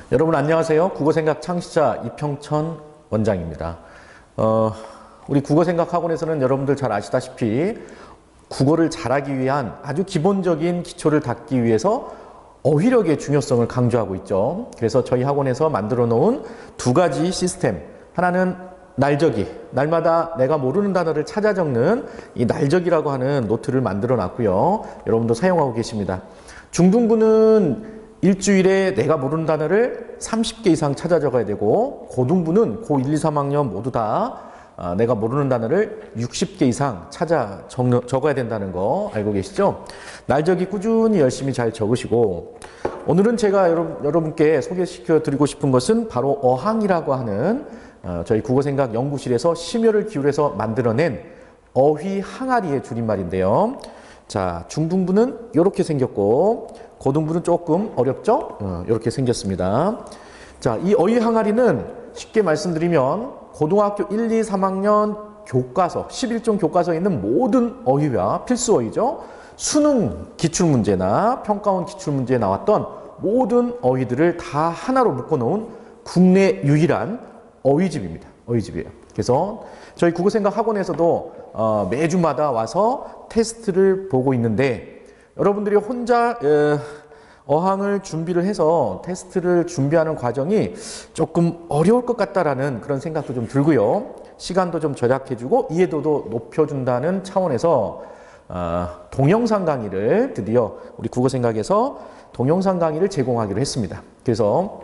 여러분 안녕하세요. 국어생각 창시자 이평천 원장입니다. 우리 국어생각 학원에서는 여러분들 잘 아시다시피 국어를 잘하기 위한 아주 기본적인 기초를 닦기 위해서 어휘력의 중요성을 강조하고 있죠. 그래서 저희 학원에서 만들어 놓은 두 가지 시스템, 하나는 날적이, 날마다 내가 모르는 단어를 찾아 적는 이 날적이라고 하는 노트를 만들어 놨고요. 여러분도 사용하고 계십니다. 중등부는 일주일에 내가 모르는 단어를 30개 이상 찾아 적어야 되고, 고등부는 고1, 2, 3학년 모두 다 내가 모르는 단어를 60개 이상 찾아 적어야 된다는 거 알고 계시죠? 날적이 꾸준히 열심히 잘 적으시고, 오늘은 제가 여러분께 소개시켜 드리고 싶은 것은 바로 어항이라고 하는 저희 국어생각 연구실에서 심혈을 기울여서 만들어낸 어휘 항아리의 줄임말인데요. 자, 중등부는 이렇게 생겼고 고등부는 조금 어렵죠? 이렇게 생겼습니다. 자, 이 어휘 항아리는 쉽게 말씀드리면 고등학교 1, 2, 3학년 교과서, 11종 교과서에 있는 모든 어휘와 필수 어휘죠. 수능 기출문제나 평가원 기출문제에 나왔던 모든 어휘들을 다 하나로 묶어놓은 국내 유일한 어휘집입니다. 어휘집이에요. 그래서 저희 국어생각 학원에서도 매주마다 와서 테스트를 보고 있는데, 여러분들이 혼자 어항을 준비를 해서 테스트를 준비하는 과정이 조금 어려울 것 같다라는 그런 생각도 좀 들고요. 시간도 좀 절약해주고 이해도도 높여준다는 차원에서 동영상 강의를 드디어 우리 국어생각에서 동영상 강의를 제공하기로 했습니다. 그래서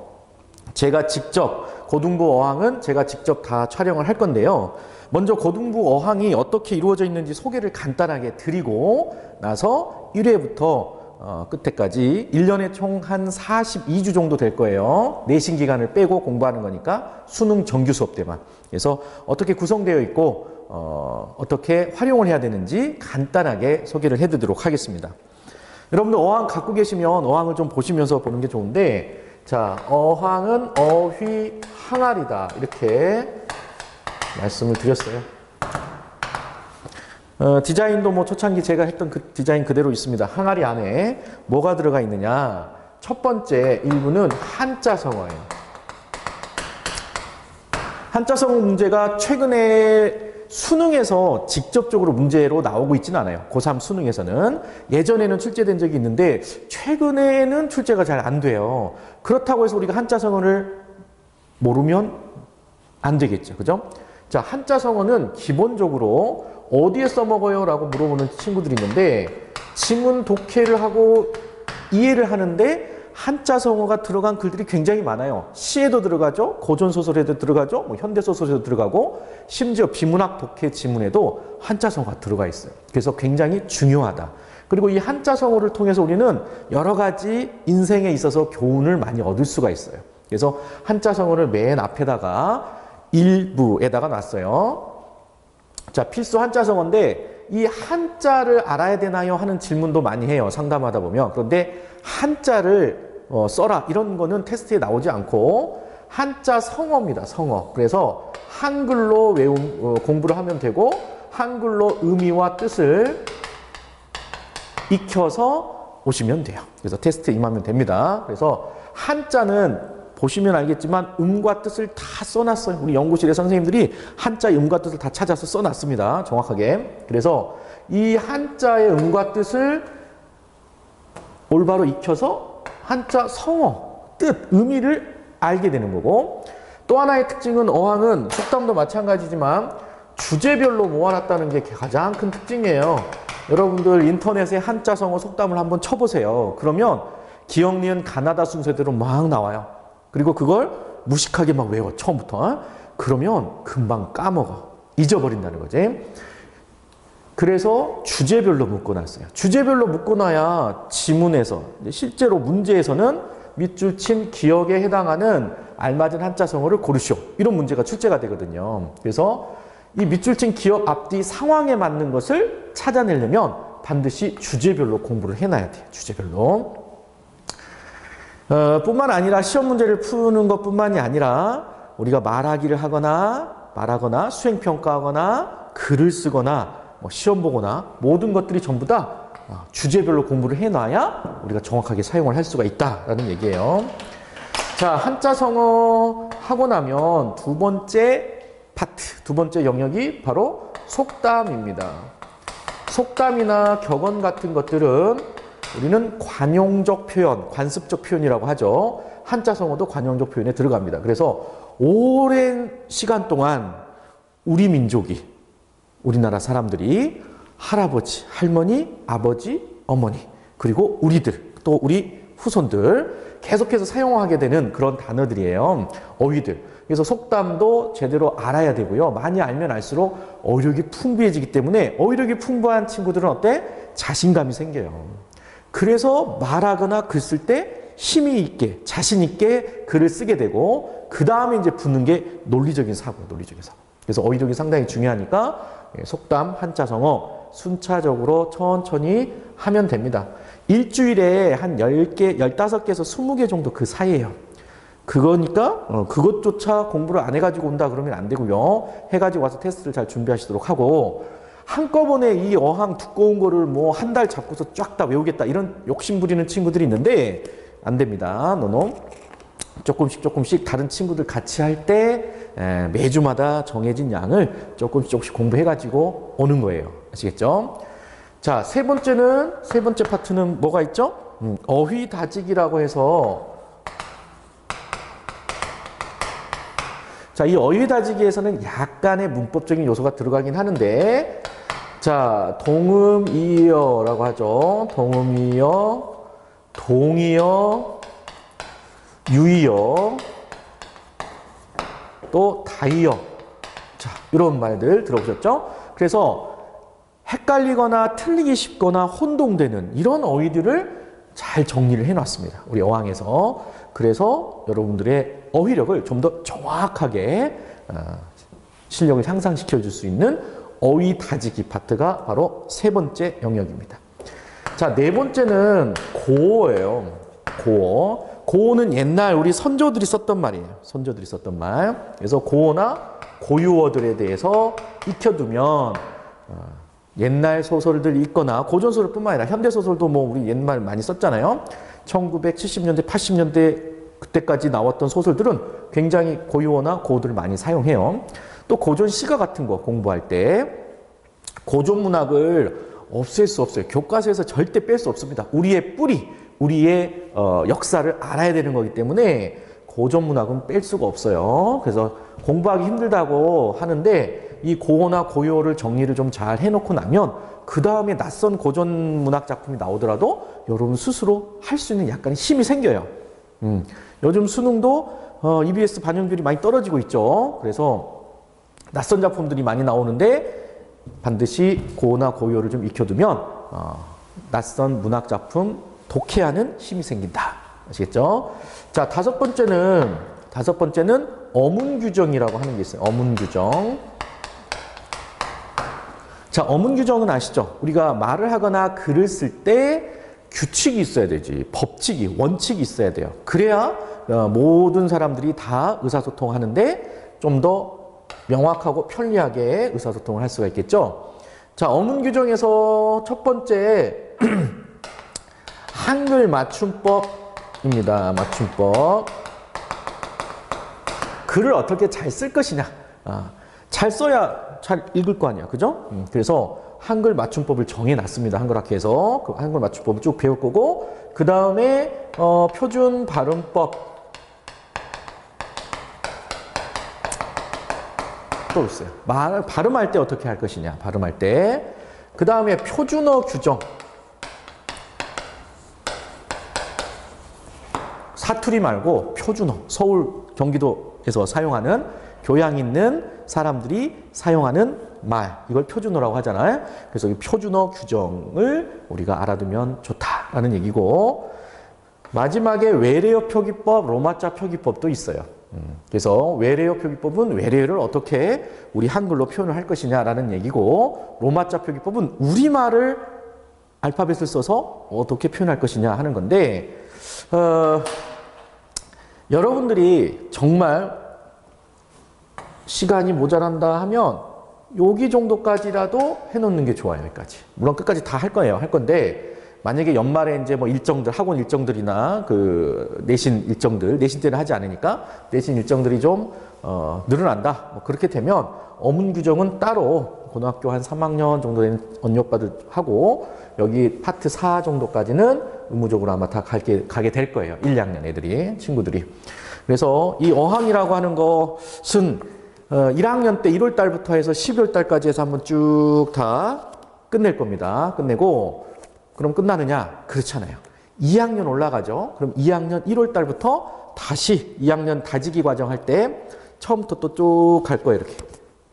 제가 직접 고등부 어항은 제가 직접 다 촬영을 할 건데요. 먼저 고등부 어항이 어떻게 이루어져 있는지 소개를 간단하게 드리고 나서 1회부터 끝에까지 1년에 총 한 42주 정도 될 거예요. 내신 기간을 빼고 공부하는 거니까 수능 정규 수업 때만. 그래서 어떻게 구성되어 있고 어떻게 활용을 해야 되는지 간단하게 소개를 해드리도록 하겠습니다. 여러분들 어항 갖고 계시면 어항을 좀 보시면서 보는 게 좋은데, 자, 어항은 어휘 항아리다 이렇게 말씀을 드렸어요. 디자인도 뭐 초창기 제가 했던 그 디자인 그대로 있습니다. 항아리 안에 뭐가 들어가 있느냐, 첫 번째 일부는 한자성어예요. 한자성어 문제가 최근에 수능에서 직접적으로 문제로 나오고 있지는 않아요. 고3 수능에서는. 예전에는 출제된 적이 있는데 최근에는 출제가 잘 안 돼요. 그렇다고 해서 우리가 한자성어를 모르면 안 되겠죠. 그죠? 자, 한자성어는 기본적으로 어디에 써먹어요? 라고 물어보는 친구들이 있는데, 지문 독해를 하고 이해를 하는데 한자성어가 들어간 글들이 굉장히 많아요. 시에도 들어가죠. 고전소설에도 들어가죠. 뭐 현대소설에도 들어가고, 심지어 비문학 독해 지문에도 한자성어가 들어가 있어요. 그래서 굉장히 중요하다. 그리고 이 한자성어를 통해서 우리는 여러 가지 인생에 있어서 교훈을 많이 얻을 수가 있어요. 그래서 한자성어를 맨 앞에다가 일부에다가 놨어요. 자, 필수 한자성어인데 이 한자를 알아야 되나요? 하는 질문도 많이 해요. 상담하다 보면. 그런데 한자를 써라 이런 거는 테스트에 나오지 않고 한자 성어입니다. 성어. 그래서 한글로 공부를 하면 되고, 한글로 의미와 뜻을 익혀서 오시면 돼요. 그래서 테스트에 임하면 됩니다. 그래서 한자는 보시면 알겠지만 음과 뜻을 다 써놨어요. 우리 연구실의 선생님들이 한자의 음과 뜻을 다 찾아서 써놨습니다. 정확하게. 그래서 이 한자의 음과 뜻을 올바로 익혀서 한자 성어, 뜻, 의미를 알게 되는 거고, 또 하나의 특징은 어항은 속담도 마찬가지지만 주제별로 모아놨다는 게 가장 큰 특징이에요. 여러분들 인터넷에 한자 성어 속담을 한번 쳐보세요. 그러면 기역, 니은, 가나다 순서대로 막 나와요. 그리고 그걸 무식하게 막 외워, 처음부터. 그러면 금방 까먹어. 잊어버린다는 거지. 그래서 주제별로 묶어놨어요. 주제별로 묶어놔야 지문에서, 실제로 문제에서는 밑줄 친 기역에 해당하는 알맞은 한자성어를 고르시오. 이런 문제가 출제가 되거든요. 그래서 이 밑줄 친 기역 앞뒤 상황에 맞는 것을 찾아내려면 반드시 주제별로 공부를 해놔야 돼요. 주제별로. 뿐만 아니라 시험 문제를 푸는 것뿐만이 아니라 우리가 말하거나 수행평가하거나 글을 쓰거나 뭐 시험 보거나 모든 것들이 전부 다 주제별로 공부를 해놔야 우리가 정확하게 사용을 할 수가 있다라는 얘기예요. 자, 한자성어 하고 나면 두 번째 파트, 두 번째 영역이 바로 속담입니다. 속담이나 격언 같은 것들은 우리는 관용적 표현, 관습적 표현이라고 하죠. 한자성어도 관용적 표현에 들어갑니다. 그래서 오랜 시간 동안 우리 민족이, 우리나라 사람들이 할아버지, 할머니, 아버지, 어머니, 그리고 우리들, 또 우리 후손들 계속해서 사용하게 되는 그런 단어들이에요. 어휘들. 그래서 속담도 제대로 알아야 되고요. 많이 알면 알수록 어휘력이 풍부해지기 때문에 어휘력이 풍부한 친구들은 어때? 자신감이 생겨요. 그래서 말하거나 글 쓸 때 힘이 있게, 자신 있게 글을 쓰게 되고 그 다음에 이제 붙는 게 논리적인 사고, 논리적인 사고. 그래서 어휘력이 상당히 중요하니까 속담, 한자성어 순차적으로 천천히 하면 됩니다. 일주일에 한 10개, 15개에서 20개 정도 그 사이에요. 그거니까 그것조차 공부를 안 해가지고 온다 그러면 안 되고요. 해가지고 와서 테스트를 잘 준비하시도록 하고 한꺼번에 이 어항 두꺼운 거를 뭐 한 달 잡고서 쫙 다 외우겠다 이런 욕심 부리는 친구들이 있는데 안 됩니다. 너는 조금씩 다른 친구들 같이 할 때 매주마다 정해진 양을 조금씩 공부해가지고 오는 거예요. 아시겠죠? 자, 세 번째 파트는 뭐가 있죠? 어휘 다지기라고 해서 자, 이 어휘 다지기에서는 약간의 문법적인 요소가 들어가긴 하는데 자, 동음이어라고 하죠. 동음이어, 동이어, 유이어, 또 다이어. 자, 이런 말들 들어보셨죠? 그래서 헷갈리거나 틀리기 쉽거나 혼동되는 이런 어휘들을 잘 정리를 해놨습니다. 우리 어항에서. 그래서 여러분들의 어휘력을 좀 더 정확하게 실력을 향상시켜 줄 수 있는 어휘 다지기 파트가 바로 세 번째 영역입니다. 자, 네 번째는 고어예요. 고어. 고어는 옛날 우리 선조들이 썼던 말이에요. 선조들이 썼던 말. 그래서 고어나 고유어들에 대해서 익혀두면 옛날 소설들 읽거나 고전소설뿐만 아니라 현대소설도 뭐 우리 옛말 많이 썼잖아요. 1970년대, 80년대 그때까지 나왔던 소설들은 굉장히 고유어나 고어들을 많이 사용해요. 또 고전 시가 같은 거 공부할 때 고전 문학을 없앨 수 없어요. 교과서에서 절대 뺄 수 없습니다. 우리의 뿌리, 우리의 역사를 알아야 되는 거기 때문에 고전 문학은 뺄 수가 없어요. 그래서 공부하기 힘들다고 하는데 이 고어나 고유어를 정리를 좀 잘 해놓고 나면 그 다음에 낯선 고전 문학 작품이 나오더라도 여러분 스스로 할 수 있는 약간의 힘이 생겨요. 요즘 수능도 EBS 반영률이 많이 떨어지고 있죠. 그래서 낯선 작품들이 많이 나오는데 반드시 고어나 고유어를 좀 익혀두면 낯선 문학 작품 독해하는 힘이 생긴다. 아시겠죠? 자, 다섯 번째는 어문규정이라고 하는 게 있어요. 어문규정. 자, 어문규정은 아시죠? 우리가 말을 하거나 글을 쓸 때 규칙이 있어야 되지. 법칙이, 원칙이 있어야 돼요. 그래야 모든 사람들이 다 의사소통하는데 좀 더 명확하고 편리하게 의사소통을 할 수가 있겠죠. 자, 어문규정에서 첫 번째 한글 맞춤법입니다. 맞춤법. 글을 어떻게 잘 쓸 것이냐. 잘 써야 잘 읽을 거 아니야. 그죠? 그래서 한글 맞춤법을 정해놨습니다. 한글학회에서. 그 한글 맞춤법을 쭉 배울 거고, 그 다음에 표준 발음법. 또 있어요. 발음할 때 어떻게 할 것이냐. 발음할 때. 그 다음에 표준어 규정. 사투리 말고 표준어. 서울, 경기도에서 사용하는 교양 있는 사람들이 사용하는 말. 이걸 표준어라고 하잖아요. 그래서 이 표준어 규정을 우리가 알아두면 좋다라는 얘기고, 마지막에 외래어 표기법, 로마자 표기법도 있어요. 그래서 외래어 표기법은 외래어를 어떻게 우리 한글로 표현을 할 것이냐라는 얘기고, 로마자 표기법은 우리말을 알파벳을 써서 어떻게 표현할 것이냐 하는 건데, 여러분들이 정말 시간이 모자란다 하면 여기 정도까지라도 해놓는 게 좋아요. 여기까지. 물론 끝까지 다 할 거예요. 할 건데 만약에 연말에 이제 뭐 일정들, 학원 일정들이나 그 내신 일정들, 내신 때는 하지 않으니까 내신 일정들이 좀 늘어난다. 뭐 그렇게 되면 어문 규정은 따로 고등학교 한 3학년 정도 되는 언니오빠들 하고 여기 파트 4 정도까지는 의무적으로 아마 다 가게 될 거예요. 1, 2학년 애들이, 친구들이. 그래서 이 어항이라고 하는 것은 1학년 때 1월 달부터 해서 12월 달까지 해서 한번 쭉 다 끝낼 겁니다. 끝내고 그럼 끝나느냐? 그렇잖아요. 2학년 올라가죠. 그럼 2학년 1월 달부터 다시 2학년 다지기 과정 할 때 처음부터 또 쭉 갈 거예요. 이렇게.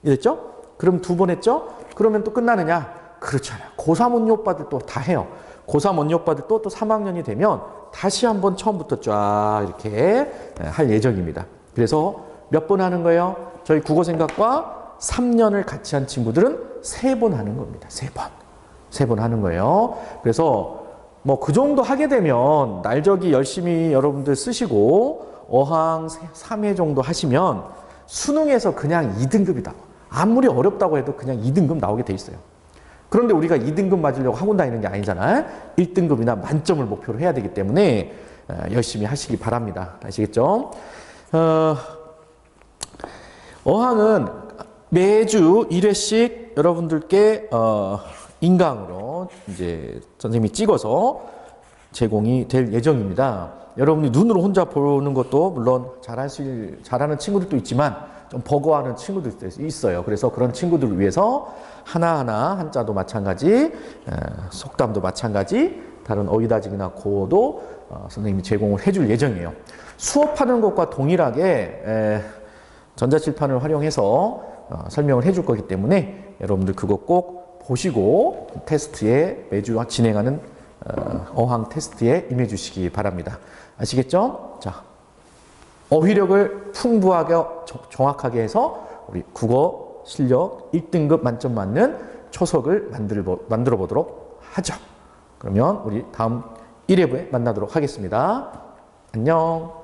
이랬죠? 그럼 2번 했죠? 그러면 또 끝나느냐? 그렇잖아요. 고3 언니 오빠들 또 다 해요. 고3 언니 오빠들 또 3학년이 되면 다시 한번 처음부터 쫙 이렇게 할 예정입니다. 그래서 몇 번 하는 거예요? 저희 국어생각과 3년을 같이 한 친구들은 3번 하는 겁니다. 3번. 3번 하는 거예요. 그래서 뭐 그 정도 하게 되면 날저기 열심히 여러분들 쓰시고 어항 3회 정도 하시면 수능에서 그냥 2등급이다. 아무리 어렵다고 해도 그냥 2등급 나오게 돼 있어요. 그런데 우리가 2등급 맞으려고 학원 다니는 게 아니잖아요. 1등급이나 만점을 목표로 해야 되기 때문에 열심히 하시기 바랍니다. 아시겠죠? 어항은 매주 1회씩 여러분들께 인강으로 이제 선생님이 찍어서 제공이 될 예정입니다. 여러분이 눈으로 혼자 보는 것도 물론 잘하는 친구들도 있지만 좀 버거워하는 친구들도 있어요. 그래서 그런 친구들을 위해서 하나하나 한자도 마찬가지, 속담도 마찬가지, 다른 어휘다짐이나 고어도 선생님이 제공을 해줄 예정이에요. 수업하는 것과 동일하게 전자칠판을 활용해서 설명을 해줄 거기 때문에 여러분들 그거 꼭 보시고 테스트에 매주 진행하는 어항 테스트에 임해 주시기 바랍니다. 아시겠죠? 자, 어휘력을 풍부하게 정확하게 해서 우리 국어 실력 1등급 만점 맞는 초석을 만들어 보도록 하죠. 그러면 우리 다음 1회부에 만나도록 하겠습니다. 안녕.